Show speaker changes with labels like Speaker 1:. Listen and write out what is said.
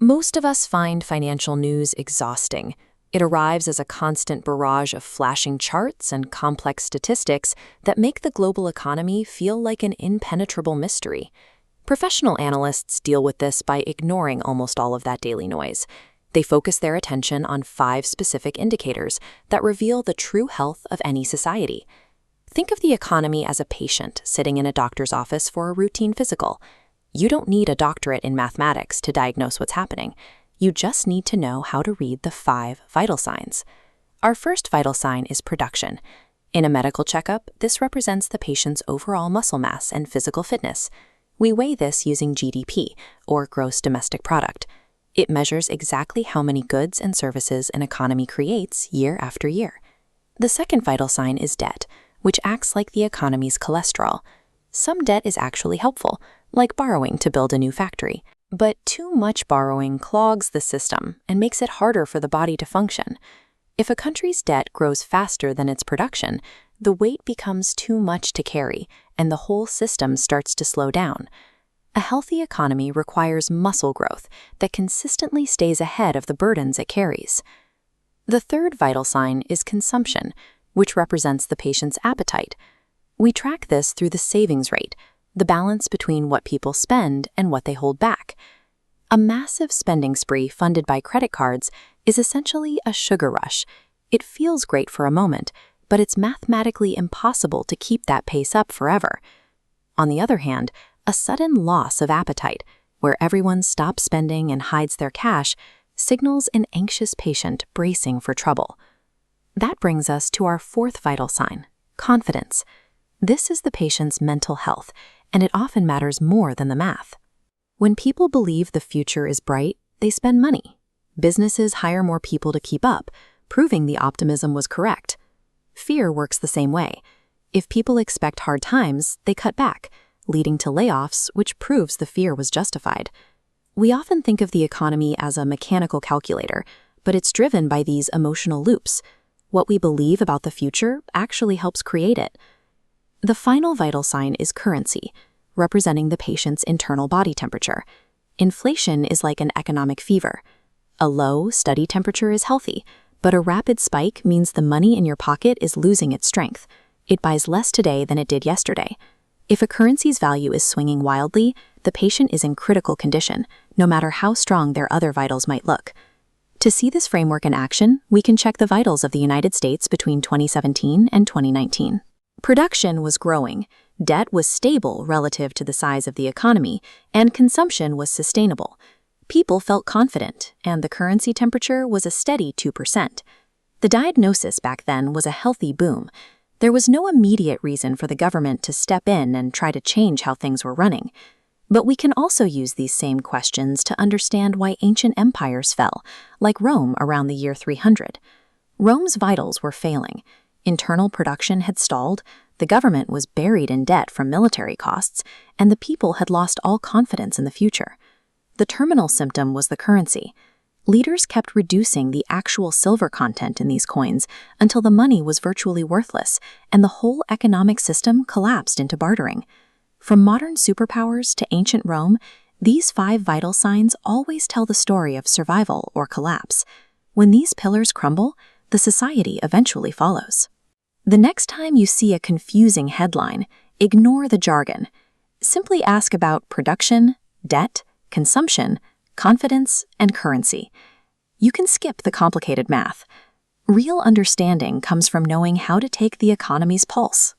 Speaker 1: Most of us find financial news exhausting. It arrives as a constant barrage of flashing charts and complex statistics that make the global economy feel like an impenetrable mystery. Professional analysts deal with this by ignoring almost all of that daily noise. They focus their attention on 5 specific indicators that reveal the true health of any society. Think of the economy as a patient sitting in a doctor's office for a routine physical. You don't need a doctorate in mathematics to diagnose what's happening. You just need to know how to read the 5 vital signs. Our first vital sign is production. In a medical checkup, this represents the patient's overall muscle mass and physical fitness. We weigh this using GDP, or gross domestic product. It measures exactly how many goods and services an economy creates year after year. The second vital sign is debt, which acts like the economy's cholesterol. Some debt is actually helpful, like borrowing to build a new factory. But too much borrowing clogs the system and makes it harder for the body to function. If a country's debt grows faster than its production, the weight becomes too much to carry, and the whole system starts to slow down. A healthy economy requires muscle growth that consistently stays ahead of the burdens it carries. The third vital sign is consumption, which represents the patient's appetite. We track this through the savings rate, the balance between what people spend and what they hold back. A massive spending spree funded by credit cards is essentially a sugar rush. It feels great for a moment, but it's mathematically impossible to keep that pace up forever. On the other hand, a sudden loss of appetite, where everyone stops spending and hides their cash, signals an anxious patient bracing for trouble. That brings us to our fourth vital sign, confidence. This is the patient's mental health, and it often matters more than the math. When people believe the future is bright, they spend money. Businesses hire more people to keep up, proving the optimism was correct. Fear works the same way. If people expect hard times, they cut back, leading to layoffs, which proves the fear was justified. We often think of the economy as a mechanical calculator, but it's driven by these emotional loops. What we believe about the future actually helps create it. The final vital sign is currency, representing the patient's internal body temperature. Inflation is like an economic fever. A low, steady temperature is healthy, but a rapid spike means the money in your pocket is losing its strength. It buys less today than it did yesterday. If a currency's value is swinging wildly, the patient is in critical condition, no matter how strong their other vitals might look. To see this framework in action, we can check the vitals of the United States between 2017 and 2019. Production was growing, debt was stable relative to the size of the economy, and consumption was sustainable. People felt confident, and the currency temperature was a steady 2%. The diagnosis back then was a healthy boom. There was no immediate reason for the government to step in and try to change how things were running. But we can also use these same questions to understand why ancient empires fell, like Rome around the year 300. Rome's vitals were failing. Internal production had stalled, the government was buried in debt from military costs, and the people had lost all confidence in the future. The terminal symptom was the currency. Leaders kept reducing the actual silver content in these coins until the money was virtually worthless, and the whole economic system collapsed into bartering. From modern superpowers to ancient Rome, these 5 vital signs always tell the story of survival or collapse. When these pillars crumble, the society eventually follows. The next time you see a confusing headline, ignore the jargon. Simply ask about production, debt, consumption, confidence, and currency. You can skip the complicated math. Real understanding comes from knowing how to take the economy's pulse.